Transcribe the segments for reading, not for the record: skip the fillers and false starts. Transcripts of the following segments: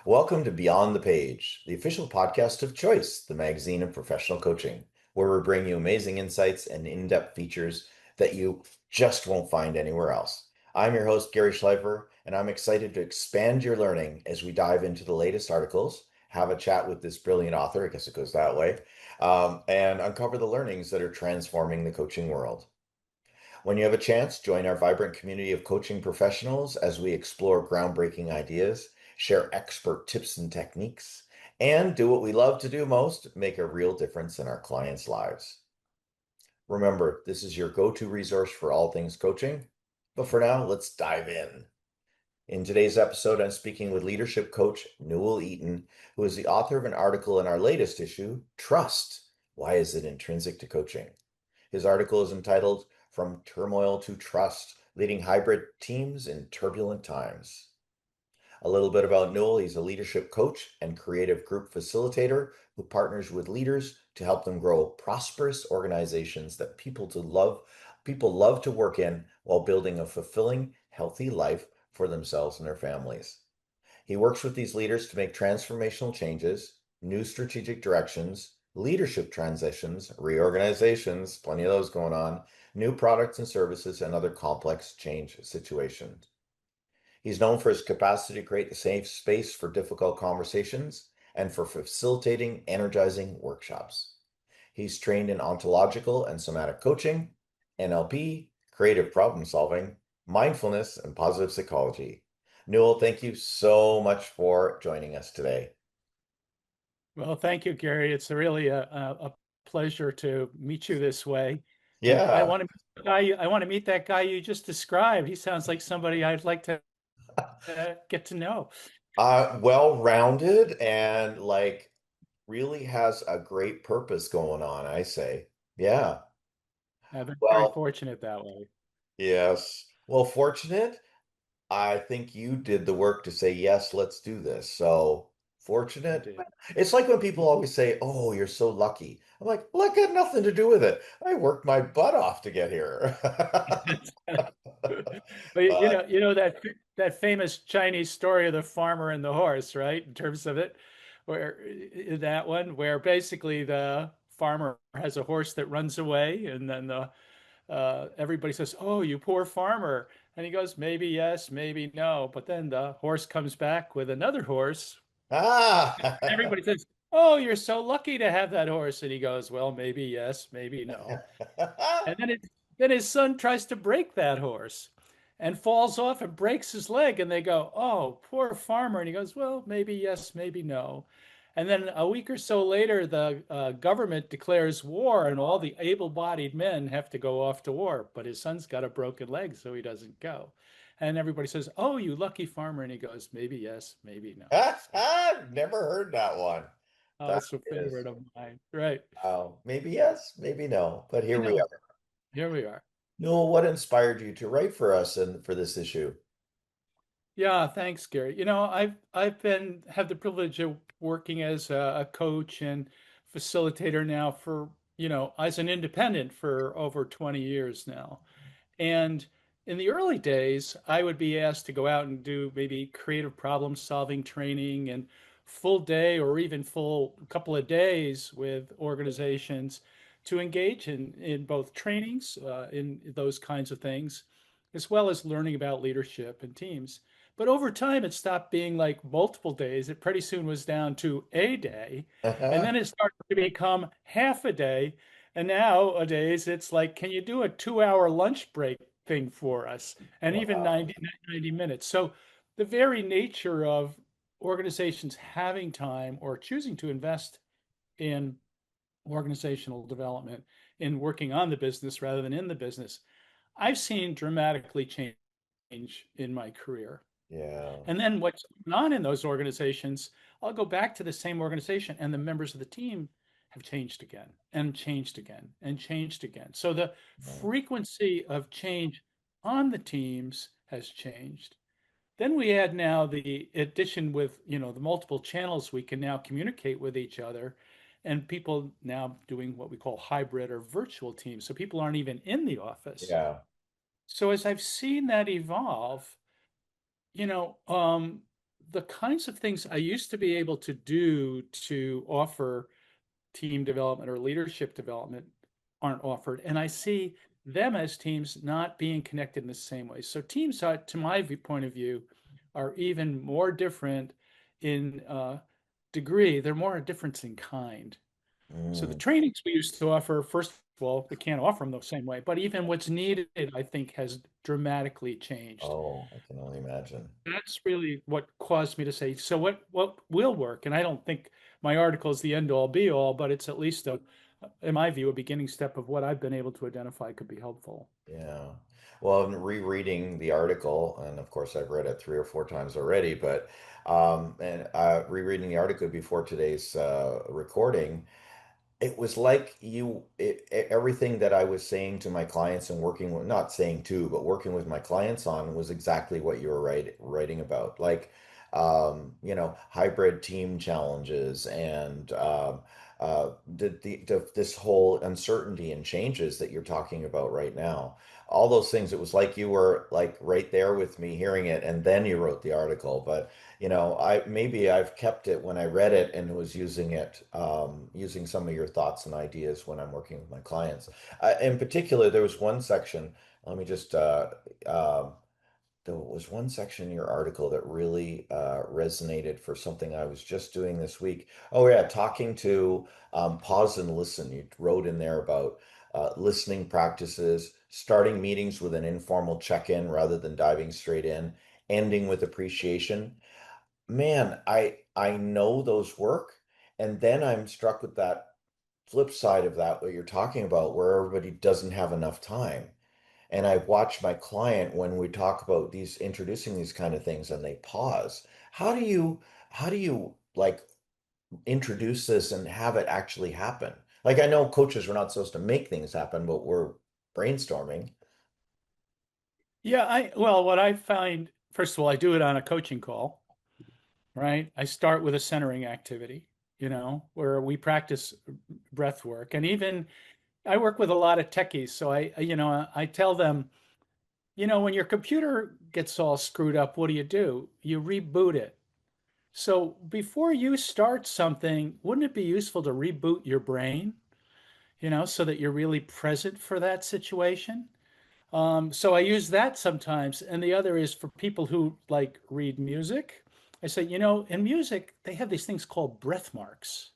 Welcome to Beyond the Page, the official podcast of Choice, the magazine of professional coaching, where we bring you amazing insights and in-depth features that you just won't find anywhere else. I'm your host, Gary Schleifer, and I'm excited to expand your learning as we dive into the latest articles, have a chat with this brilliant author, I guess it goes that way, and uncover the learnings that are transforming the coaching world. When you have a chance, join our vibrant community of coaching professionals as we explore groundbreaking ideas, share expert tips and techniques, and do what we love to do most, make a real difference in our clients' lives. Remember, this is your go-to resource for all things coaching. But for now, let's dive in. In today's episode, I'm speaking with leadership coach Newell Eaton, who is the author of an article in our latest issue, Trust. Why is it intrinsic to coaching? His article is entitled From Turmoil to Trust, Leading Hybrid Teams in Turbulent Times. A little bit about Newell. He's a leadership coach and creative group facilitator who partners with leaders to help them grow prosperous organizations that people love to work in while building a fulfilling, healthy life for themselves and their families. He works with these leaders to make transformational changes, new strategic directions, leadership transitions, reorganizations, plenty of those going on, new products and services, and other complex change situations. He's known for his capacity to create a safe space for difficult conversations and for facilitating energizing workshops. He's trained in ontological and somatic coaching, NLP, creative problem solving, mindfulness, and positive psychology. Newell, thank you so much for joining us today. Well, thank you, Gary. It's really a pleasure to meet you this way. And I Yeah. want to I want to meet that guy you just described. He sounds like somebody I'd like to get to know. Well-rounded and like really has a great purpose going on, I say. Yeah. I've been very Well, fortunate that way. yes. Well, fortunate. I think you did the work to say, yes, let's do this. So I fortunate. did. It's like when people always say, oh, you're so lucky. I'm like, well, I got nothing to do with it. I worked my butt off to get here. But But that famous Chinese story of the farmer and the horse, right? In terms of it, where that one where basically the farmer has a horse that runs away, and then the everybody says, "Oh, you poor farmer," and he goes, "Maybe yes, maybe no." But then the horse comes back with another horse. ah, Everybody says, "Oh, you're so lucky to have that horse," and he goes, "Well, maybe yes, maybe no." And then his son tries to break that horse and falls off and breaks his leg. And they go, "Oh, poor farmer." And he goes, "Well, maybe yes, maybe no." And then a week or so later, the government declares war, and all the able bodied men have to go off to war. But his son's got a broken leg, so he doesn't go. And everybody says, "Oh, you lucky farmer." And he goes, "Maybe yes, maybe no." So, Never heard that one. oh, That it's a is, favorite of mine. Right. maybe yes, maybe no, but here You we know, are. here we are. Noel, what inspired you to write for us and for this issue? Yeah, thanks, Gary. I've been have the privilege of working as a coach and facilitator now for, as an independent for over 20 years now. And in the early days, I would be asked to go out and do maybe creative problem solving training and full day or even full couple of days with organizations to engage in both trainings, in those kinds of things, as well as learning about leadership and teams. But over time, it stopped being like multiple days. It pretty soon was down to a day. And then it started to become half a day. And nowadays, it's like, can you do a 2 hour lunch break thing for us? And even Wow. 90 minutes. So the very nature of organizations having time or choosing to invest in organizational development, in working on the business rather than in the business, I've seen dramatically change in my career. Yeah. And then what's going on in those organizations, I'll go back to the same organization and the members of the team have changed again and changed again and changed again. So the Yeah. frequency of change on the teams has changed. Then we add now the addition with, the multiple channels we can now communicate with each other, and people now doing what we call hybrid or virtual teams. So people aren't even in the office. Yeah. So as I've seen that evolve, you know, um, the kinds of things I used to be able to do to offer team development or leadership development aren't offered. And I see them as teams not being connected in the same way. So teams, to my point of view, are even more different in degree. They're more a difference in kind. So the Mm. trainings we used to offer, first of all, we can't offer them the same way, but even what's needed, I think, has dramatically changed. Oh, I can only imagine. That's really what caused me to say, so what will work? And I don't think my article is the end all be all, but it's at least in my view, a beginning step of what I've been able to identify could be helpful. Yeah. Well, in rereading the article, and of course I've read it 3 or 4 times already, but and rereading the article before today's recording, it was like everything that I was saying to my clients and working with, not saying to, but working with my clients on was exactly what you were writing about. Like, hybrid team challenges and this whole uncertainty and changes that you're talking about right now. All those things, it was like you were like right there with me hearing it, and then you wrote the article. But I've kept it when I read it and was using it, using some of your thoughts and ideas when I'm working with my clients. In particular, there was one section. Let me just. There was one section in your article that really resonated for something I was just doing this week. Oh yeah, talking to pause and listen. You wrote in there about listening practices, starting meetings with an informal check-in rather than diving straight in, ending with appreciation. Man, I know those work, and then I'm struck with that flip side of that, what you're talking about, where everybody doesn't have enough time. And I watch my client when we talk about these introducing these kind of things and they pause. How do you like introduce this and have it actually happen? Like I know coaches are not supposed to make things happen, but we're brainstorming. Yeah, well, what I find, first of all, I do it on a coaching call, right? I start with a centering activity, where we practice breath work. And even I work with a lot of techies, so I tell them, when your computer gets all screwed up, what do? You reboot it. So before you start something, wouldn't it be useful to reboot your brain, so that you're really present for that situation? So I use that sometimes. And the other is for people who like read music. I say, in music, they have these things called breath marks.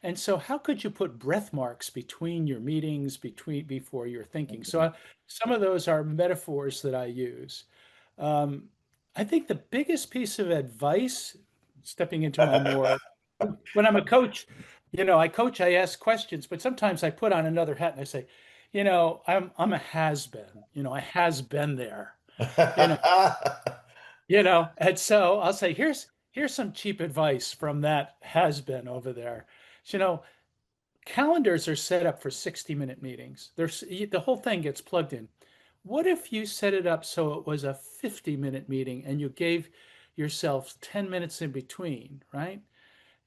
And so how could you put breath marks between your meetings, before you're thinking? So some of those are metaphors that I use. Um, I think the biggest piece of advice, stepping into my more, when I'm a coach, I coach, I ask questions, but sometimes I put on another hat and I say, I'm a has been, I has been there, you know, and so I'll say, here's some cheap advice from that has been over there. So, calendars are set up for 60-minute meetings. The whole thing gets plugged in. What if you set it up so it was a 50-minute meeting and you gave yourself 10 minutes in between, right?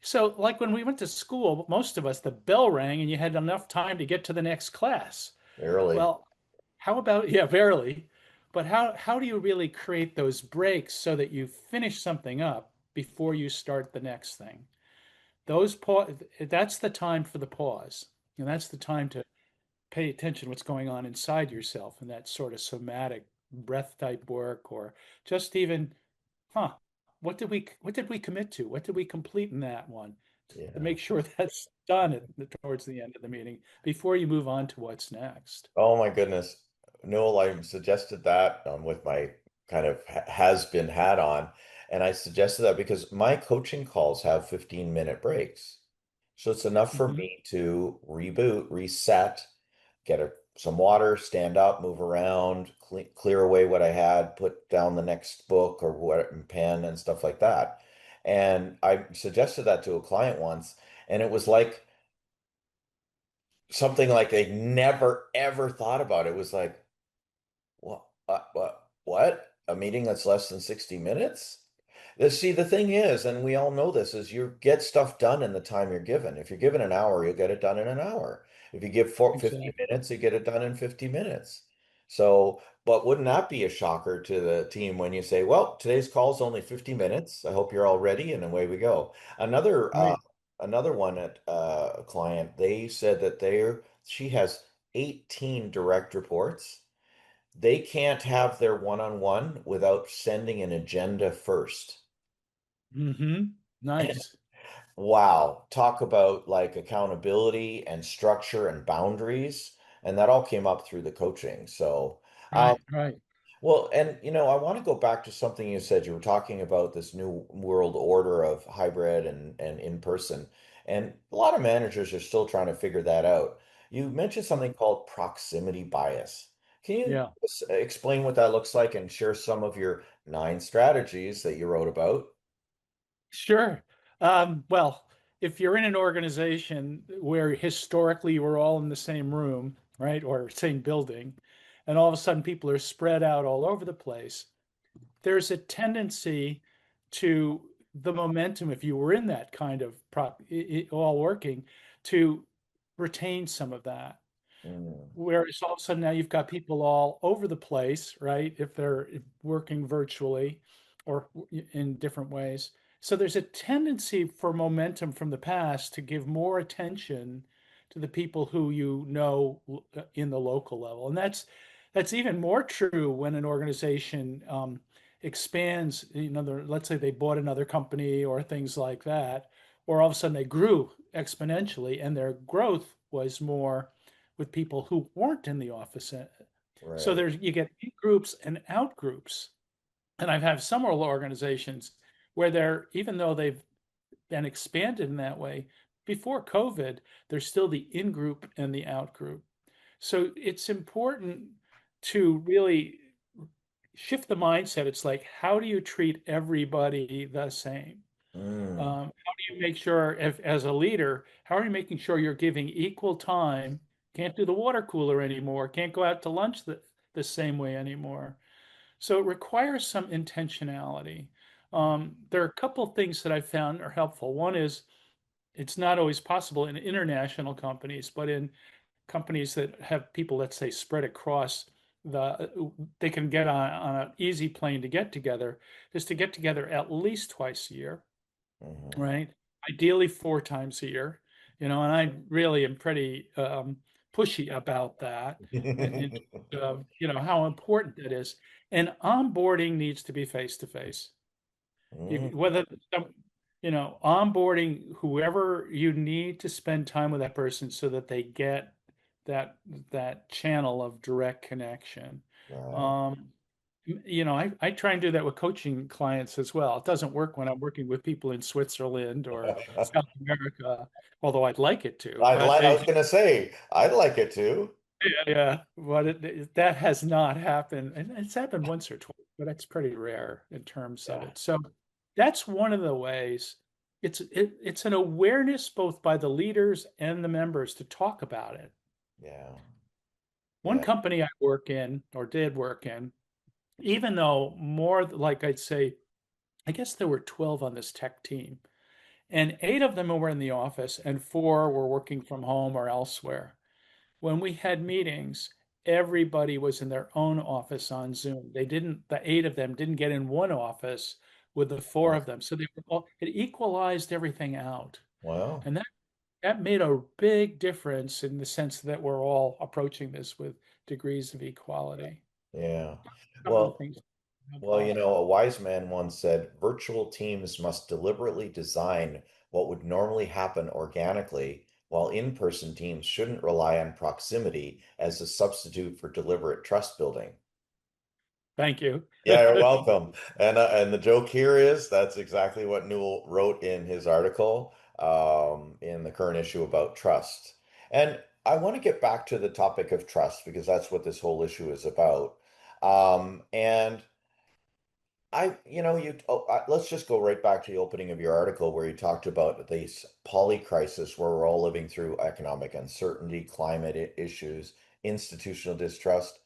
So, like when we went to school, most of us, the bell rang and you had enough time to get to the next class. Barely. Well, how about, yeah, barely, but how do you really create those breaks so that you finish something up before you start the next thing? That's the time for the pause. And that's the time to pay attention to what's going on inside yourself and that sort of somatic breath type work, or just even, huh, what did we commit to? What did we complete in that one? To Yeah. make sure that's done towards the end of the meeting before you move on to what's next. Oh my goodness. Newell, I suggested that with my kind of has been hat on. And I suggested that because my coaching calls have 15-minute breaks. So it's enough for Mhm. me to reboot, reset, get some water, stand up, move around, clear away what I had, put down the next book or what and pen and stuff like that. And I suggested that to a client once, and it was like something like they never ever thought about. It was like, what? A meeting that's less than 60 minutes? See, the thing is, and we all know this, is you get stuff done in the time you're given. If you're given an hour, you get it done in an hour. If you give 50 Exactly. minutes, you get it done in 50 minutes. So, but wouldn't that be a shocker to the team when you say, well, today's call is only 50 minutes. I hope you're all ready, and away we go. Another Right. another one at a client, they said that she has 18 direct reports. They can't have their one-on-one without sending an agenda first. Mm-hmm. Nice. Wow, talk about like accountability and structure and boundaries. And that all came up through the coaching. So, um, Right, right. well, and I want to go back to something you said. You were talking about this new world order of hybrid and in person. And a lot of managers are still trying to figure that out. You mentioned something called proximity bias. Can you Yeah. explain what that looks like and share some of your 9 strategies that you wrote about? Sure. Well, if you're in an organization where historically we're all in the same room, right, or same building, and all of a sudden people are spread out all over the place, there's a tendency to the momentum, if you were in that kind of all working, to retain some of that. Mm, Whereas all of a sudden now you've got people all over the place, right? If they're working virtually or in different ways. So there's a tendency for momentum from the past to give more attention to the people who in the local level. And that's even more true when an organization expands, let's say they bought another company or things like that, or all of a sudden they grew exponentially and their growth was more with people who weren't in the office. So right. you get in groups and out groups. And I've had some organizations where even though they've been expanded in that way, before COVID, there's still the in group and the out group. So it's important to really shift the mindset. It's like, how do you treat everybody the same? Mm, How do you make sure, if, as a leader, how are you making sure you're giving equal time? Can't do the water cooler anymore. Can't go out to lunch the same way anymore. So it requires some intentionality. There are a couple things that I found are helpful. One is it's not always possible in international companies, but in companies that have people, let's say, spread across they can get on an easy plane to get together, is to get together at least twice a year, mhm. right? Ideally 4 times a year, and I really am pretty pushy about that in terms of, how important that is. And onboarding needs to be face to face. Mm, Whether onboarding whoever you need to spend time with that person so that they get that that channel of direct connection. right. Um, I try and do that with coaching clients as well. It doesn't work when I'm working with people in Switzerland or South America, although I'd like it to. But I was gonna say, I'd like it too. yeah, but that has not happened, and it's happened once or twice, but it's pretty rare in terms of Yeah, it. So that's one of the ways. It's an awareness both by the leaders and the members to talk about it. yeah, One yeah. company I work in or did work in, even though more like I'd say, I guess there were 12 on this tech team, and 8 of them were in the office, and 4 were working from home or elsewhere. When we had meetings, everybody was in their own office on Zoom. The 8 of them didn't get in one office with the four Oh, of them. So it equalized everything out. well, And that made a big difference in the sense that we're all approaching this with degrees of equality. yeah. Some of the Well, things well, helpful. a wise man once said, virtual teams must deliberately design what would normally happen organically, while in-person teams shouldn't rely on proximity as a substitute for deliberate trust building. Thank you. Yeah, you're welcome. And the joke here is that's exactly what Newell wrote in his article in the current issue about trust. And I want to get back to the topic of trust because that's what this whole issue is about. And let's just go right back to the opening of your article where you talked about this poly crisis where we're all living through economic uncertainty, climate issues, institutional distrust.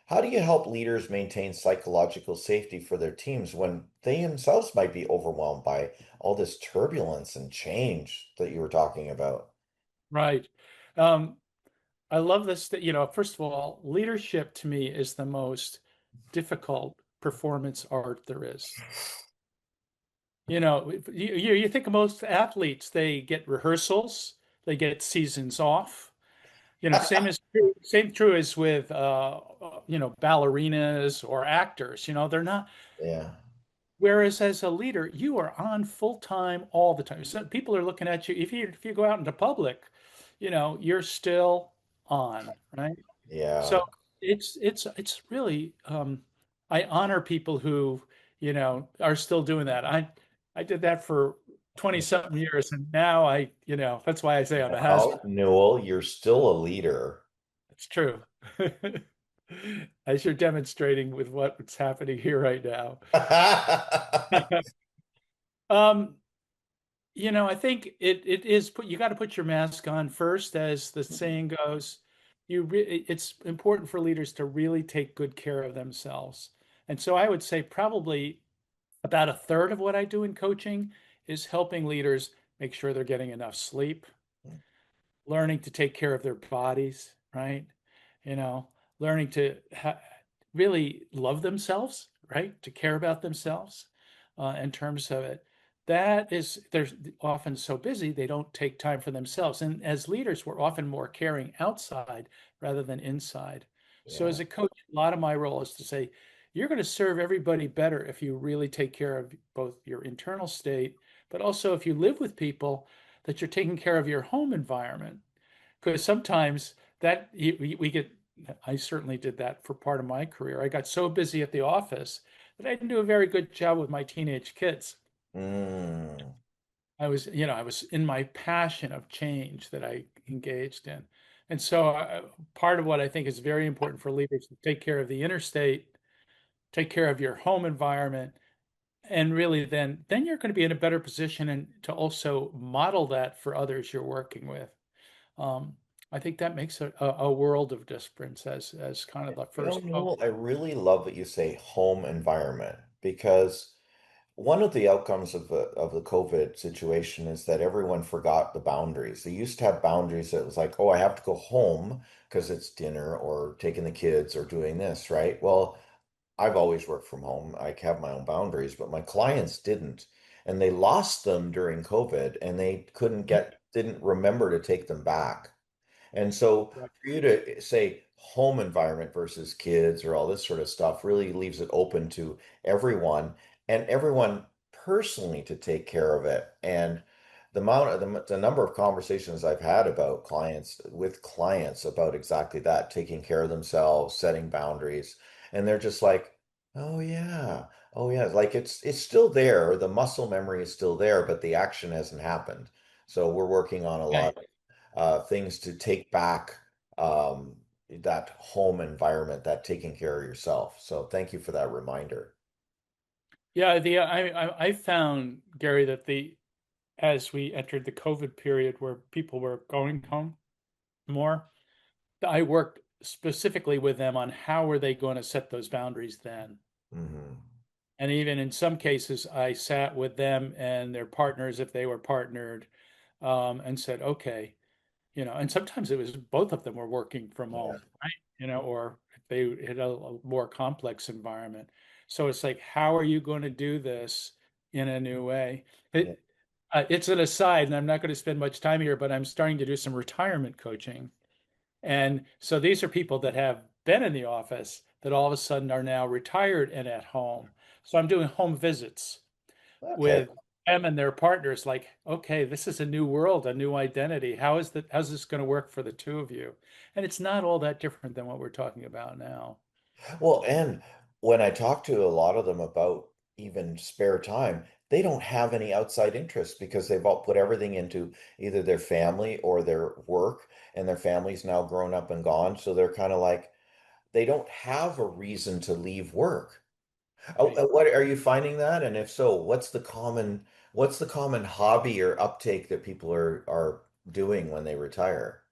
How do you help leaders maintain psychological safety for their teams when they themselves might be overwhelmed by all this turbulence and change that you were talking about? Right. Um, I love this that, first of all, leadership to me is the most difficult performance art there is. You think of most athletes, they get rehearsals, they get seasons off. Same true as with ballerinas or actors. They're not. Yeah. Whereas as a leader, you are on full time all the time. So people are looking at you. If you go out into public, you're still on, right? Yeah. So it's really I honor people who, are still doing that. I did that for 20 something years and now that's why I say I'm a has Well, Newell, you're still a leader. It's true. As you're demonstrating with what's happening here right now. Um, I think it is you got to put your mask on first, as the saying goes. It's important for leaders to really take good care of themselves. And so I would say probably about a third of what I do in coaching is helping leaders make sure they're getting enough sleep, learning to take care of their bodies, right? You know, learning to really love themselves, right? To care about themselves in terms of it. That is, they're often so busy, they don't take time for themselves. And as leaders, we're often more caring outside rather than inside. So, Yeah. as a coach, a lot of my role is to say, you're going to serve everybody better if you really take care of both your internal state, but also if you live with people, that you're taking care of your home environment. Because sometimes we get, I certainly did that for part of my career. I got so busy at the office that I didn't do a very good job with my teenage kids. Mm. I was in my passion of change that I engaged in. And so part of what I think is very important for leaders to take care of the interstate, take care of your home environment, and really then you're going to be in a better position and to also model that for others you're working with. Um, I think that makes a world of difference as kind of the first focus. Newell, I really love that you say home environment because one of the outcomes of the COVID situation is that everyone forgot the boundaries. They used to have boundaries that was like, oh, I have to go home because it's dinner or taking the kids or doing this, right? Well, I've always worked from home. I have my own boundaries, but my clients didn't. And they lost them during COVID and they didn't remember to take them back. And so Right. for you to say home environment versus kids or all this sort of stuff really leaves it open to everyone and everyone personally to take care of it. And the number of conversations I've had about clients with clients about exactly that, taking care of themselves, setting boundaries, and they're just like, oh yeah, oh yeah, like it's still there. The muscle memory is still there, but the action hasn't happened. So we're working on a lot Right. things to take back um, that home environment, that taking care of yourself. So thank you for that reminder. Yeah, I found, Gary, that the as we entered the COVID period where people were going home more, I worked specifically with them on how were they going to set those boundaries then. Hmm. And even in some cases, I sat with them and their partners, if they were partnered, and said, okay, and sometimes it was both of them were working from Yeah. home, right? Or if they had a more complex environment. So it's like, how are you going to do this in a new way? Yeah. It's an aside, and I'm not going to spend much time here, but I'm starting to do some retirement coaching. And so these are people that have been in the office that all of a sudden are now retired and at home. So I'm doing home visits Okay. with them and their partners, like, okay, this is a new world, a new identity. How's this going to work for the two of you? And it's not all that different than what we're talking about now. Well, and when I talk to a lot of them about even spare time, they don't have any outside interests because they've all put everything into either their family or their work, and their family's now grown up and gone. So they're kind of like, they don't have a reason to leave work. Oh, Right. what are you finding that? And if so, what's the common hobby or uptake that people are doing when they retire?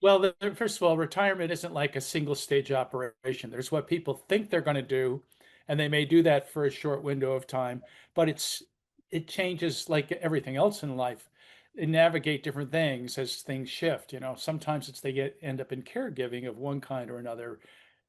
Well, first of all, retirement isn't like a single stage operation. There's what people think they're going to do, and they may do that for a short window of time, but it changes like everything else in life. navigate different things as things shift. Sometimes it's they get end up in caregiving of one kind or another,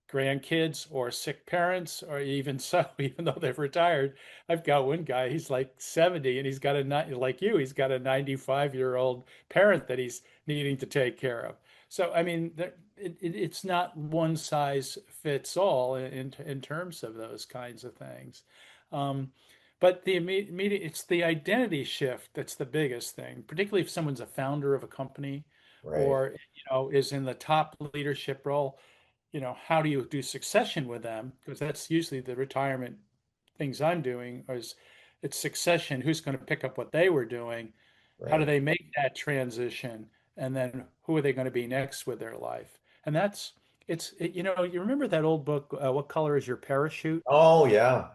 grandkids or sick parents, or even so, even though they've retired. I've got one guy, he's like 70 and he's got like you, he's got a 95-year-old parent that he's needing to take care of. So, I mean, it's not one size fits all in terms of those kinds of things. Um, but the immediate, it's the identity shift that's the biggest thing, particularly if someone's a founder of a company Right. or, is in the top leadership role. How do you do succession with them? Because that's usually the retirement things I'm doing is it's succession. Who's going to pick up what they were doing? How do Right. they make that transition? And then who are they going to be next with their life? And you remember that old book, What Color is Your Parachute? Oh, yeah.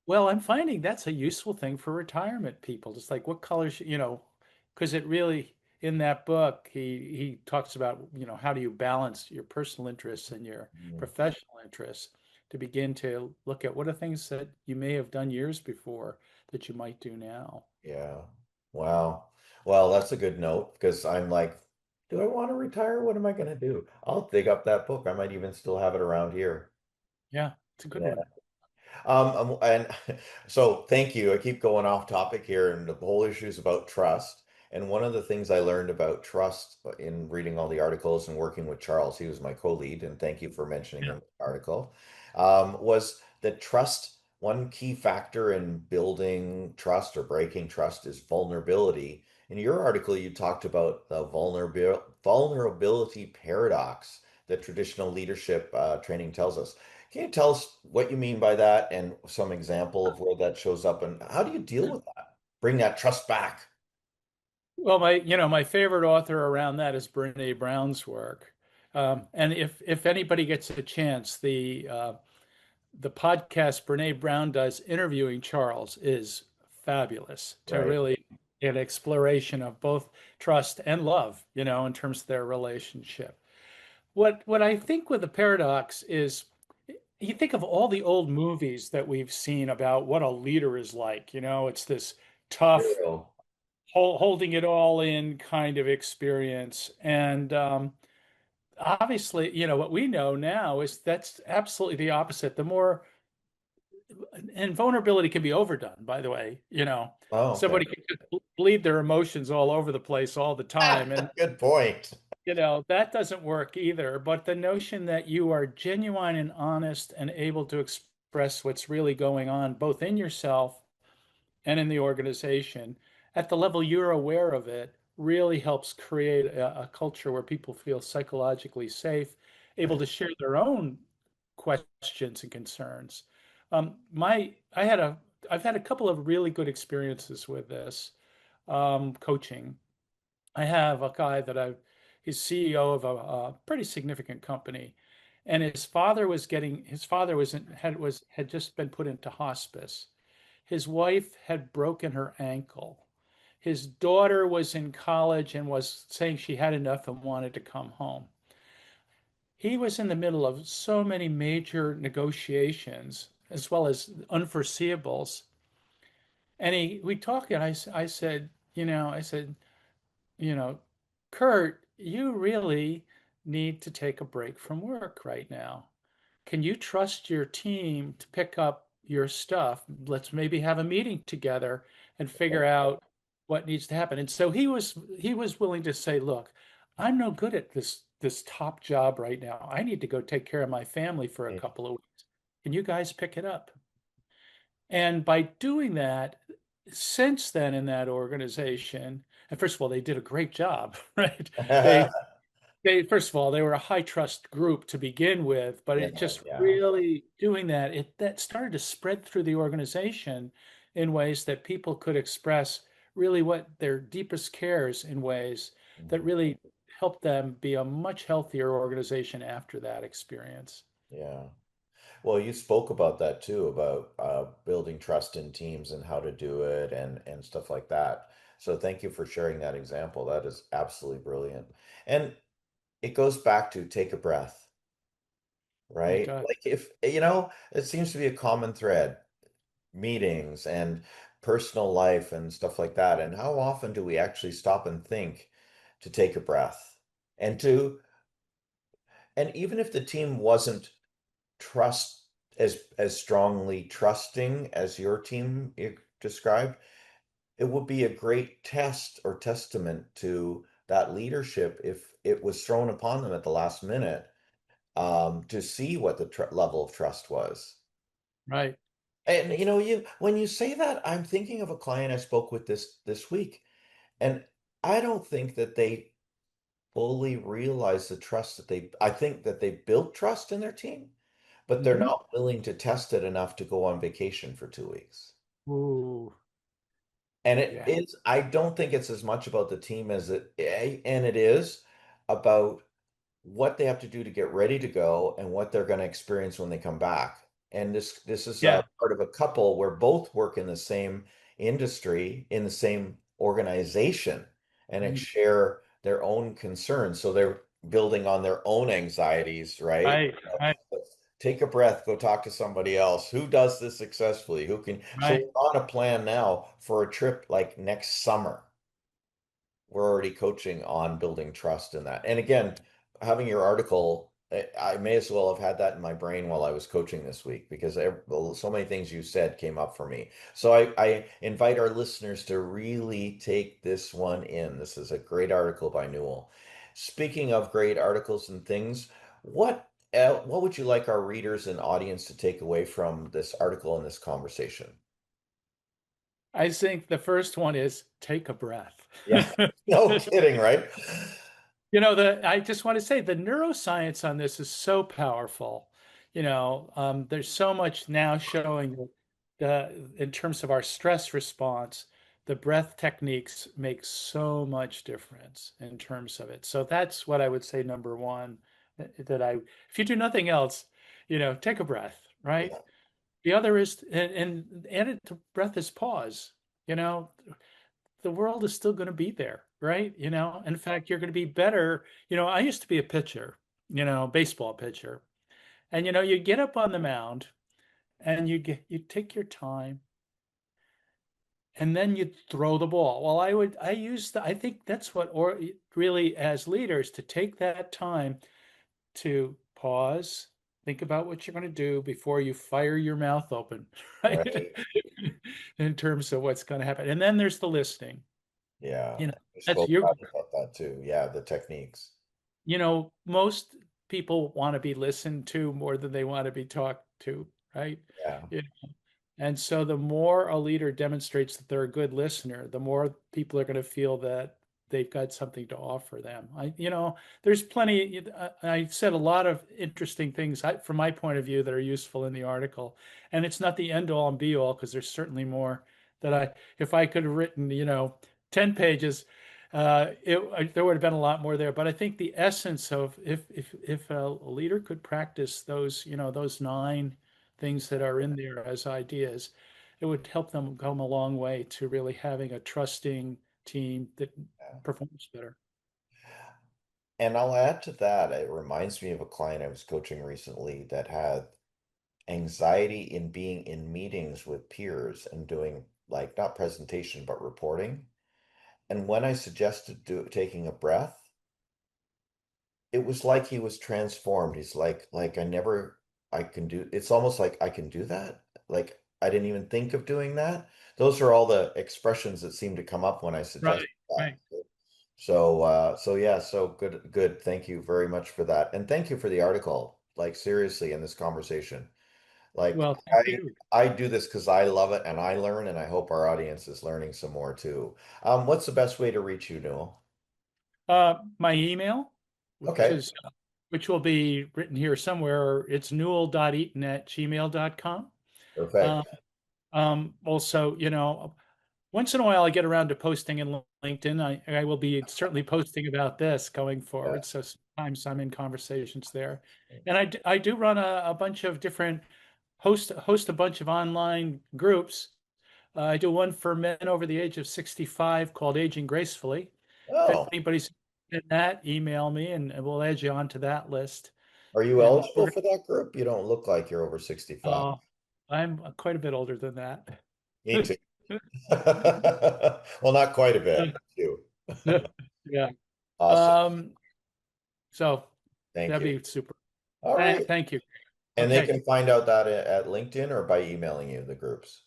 Well, I'm finding that's a useful thing for retirement people. Just like what colors, because it really, in that book, he talks about, how do you balance your personal interests and your Mm, professional interests to begin to look at what are things that you may have done years before that you might do now. yeah. Wow. Well, that's a good note because I'm like, do I want to retire? What am I going to do? I'll dig up that book. I might even still have it around here. Yeah, it's a good Yeah. one. And so thank you. I keep going off topic here, and the whole issue is about trust. And one of the things I learned about trust in reading all the articles and working with Charles, he was my co-lead, and thank you for mentioning him Yeah. in the article, was that trust, one key factor in building trust or breaking trust is vulnerability. In your article, you talked about the vulnerability paradox that traditional leadership training tells us. Can you tell us what you mean by that and some example of where that shows up and how do you deal with that? Bring that trust back. Well, my favorite author around that is Brene Brown's work. And if anybody gets a chance, the podcast Brene Brown does interviewing Charles is fabulous to Right. really get an exploration of both trust and love, in terms of their relationship. What I think with the paradox is you think of all the old movies that we've seen about what a leader is like, it's this tough, True. holding it all in kind of experience. And obviously, what we know now is that's absolutely the opposite. The more and vulnerability can be overdone, by the way. Oh, okay. Somebody can just bleed their emotions all over the place all the time. And, Good point. that doesn't work either. But the notion that you are genuine and honest and able to express what's really going on, both in yourself and in the organization, at the level you're aware of it, really helps create a culture where people feel psychologically safe, able Right. to share their own questions and concerns. I've had a couple of really good experiences with this coaching. I have a guy he's CEO of a pretty significant company, and his father had just been put into hospice. His wife had broken her ankle. His daughter was in college and was saying she had enough and wanted to come home. He was in the middle of so many major negotiations as well as unforeseeables. And we talked, and I said, you know, Kurt, you really need to take a break from work right now. Can you trust your team to pick up your stuff? Let's maybe have a meeting together and figure out what needs to happen. And so he was willing to say, look, I'm no good at this top job right now. I need to go take care of my family for a Okay. couple of weeks. Can you guys pick it up? And by doing that, since then in that organization, and first of all, they did a great job, right? They they first of all they were a high trust group to begin with, but Yeah, it just yeah. really doing that started to spread through the organization in ways that people could express really what their deepest cares in ways that Mhm. really helped them be a much healthier organization after that experience. Yeah. Well, you spoke about that too, about building trust in teams and how to do it and stuff like that. So thank you for sharing that example. That is absolutely brilliant. And it goes back to take a breath, It right? does. Like if, it seems to be a common thread, meetings and personal life and stuff like that. And how often do we actually stop and think to take a breath and to, and even if the team wasn't trust as strongly trusting as your team described, it would be a great test or testament to that leadership if it was thrown upon them at the last minute, to see what the level of trust was. Right. And you when you say that, I'm thinking of a client I spoke with this week, and I don't think that they fully realize the trust that I think that they built trust in their team, but they're Hmm. not willing to test it enough to go on vacation for 2 weeks. Ooh, And it yeah. is, I don't think it's as much about the team as and it is about what they have to do to get ready to go and what they're going to experience when they come back. And this is Yeah. part of a couple where both work in the same industry, in the same organization, and Mm. share their own concerns. So they're building on their own anxieties, right? Right. Right. Take a breath, go talk to somebody else who does this successfully, who can. So Right. we're on a plan now for a trip like next summer. We're already coaching on building trust in that. And again, having your article, I may as well have had that in my brain while I was coaching this week because so many things you said came up for me. So I invite our listeners to really take this one in. This is a great article by Newell. Speaking of great articles and things, what would you like our readers and audience to take away from this article and this conversation? I think the first one is take a breath. Yeah, no kidding, right? I just want to say the neuroscience on this is so powerful. There's so much now showing that in terms of our stress response, the breath techniques make so much difference in terms of it. So that's what I would say number one, if you do nothing else, take a breath, right? Yeah, The other is, and added to breath is pause. You know, the world is still going to be there, right? In fact, you're going to be better. I used to be a pitcher, baseball pitcher. And you get up on the mound and you take your time and then you throw the ball. Well, I think that's what or really as leaders to take that time to pause, think about what you're going to do before you fire your mouth open, right? right. In terms of what's going to happen. And then there's the listening. Yeah, You know, we that's spoke your about that too. Yeah, the techniques. most people want to be listened to more than they want to be talked to, right? Yeah, Yeah. And so the more a leader demonstrates that they're a good listener, the more people are going to feel that they've got something to offer them. There's plenty. I said a lot of interesting things from my point of view that are useful in the article, and it's not the end all and be all because there's certainly more if I could have written, 10 pages, there would have been a lot more there. But I think the essence of if a leader could practice those 9 things that are in there as ideas, it would help them come a long way to really having a trusting team that yeah. performs better. And I'll add to that, it reminds me of a client I was coaching recently that had anxiety in being in meetings with peers and doing like not presentation but reporting. And when I suggested taking a breath, it was like he was transformed. He's like I can do, it's almost like I can do that. Like I didn't even think of doing that. Those are all the expressions that seem to come up when I Right, suggest that. right. So yeah, so good. Thank you very much for that. And thank you for the article. Like seriously, in this conversation. Like Well, thank you. I do this because I love it and I learn, and I hope our audience is learning some more too. What's the best way to reach you, Newell? My email, which Okay, is which will be written here somewhere, it's newell.eaton@gmail.com. perfect. Um, also, once in a while I get around to posting in LinkedIn. I will be certainly posting about this going Yeah. forward. So sometimes I'm in conversations there. And I do run a bunch of different host a bunch of online groups. I do one for men over the age of 65 called Aging Gracefully. If Oh, anybody's in that, email me and we'll add you onto that list. are you And eligible for that group? You don't look like you're over 65. uh, I'm quite a bit older than that. Me too. Well, not quite a bit. Too. Yeah. Awesome. Um, so Thank that'd you. be super. All right. Thank you. And they Okay. can find out that at LinkedIn or by emailing you, the groups.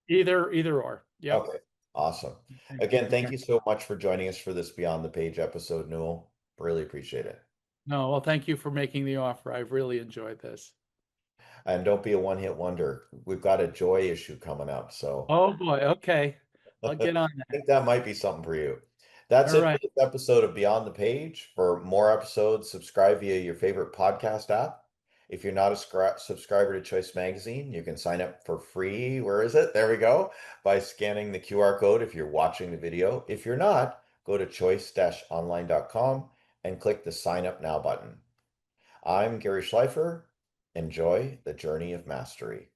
Either or. Yep. Okay. Awesome. Okay. Again, thank Okay. you so much for joining us for this Beyond the Page episode, Newell. Really appreciate it. No, well, thank you for making the offer. I've really enjoyed this. And don't be a one-hit wonder. We've got a joy issue coming up, so Oh boy. Okay. I'll I get on that. think that might be something for you. That's All it for right. this episode of Beyond the Page. For more episodes, subscribe via your favorite podcast app. If you're not a subscriber to Choice Magazine, you can sign up for free. Where is it? There we go. By scanning the QR code if you're watching the video. If you're not, go to choice-online.com and click the Sign Up Now button. I'm Gary Schleifer. Enjoy the journey of mastery.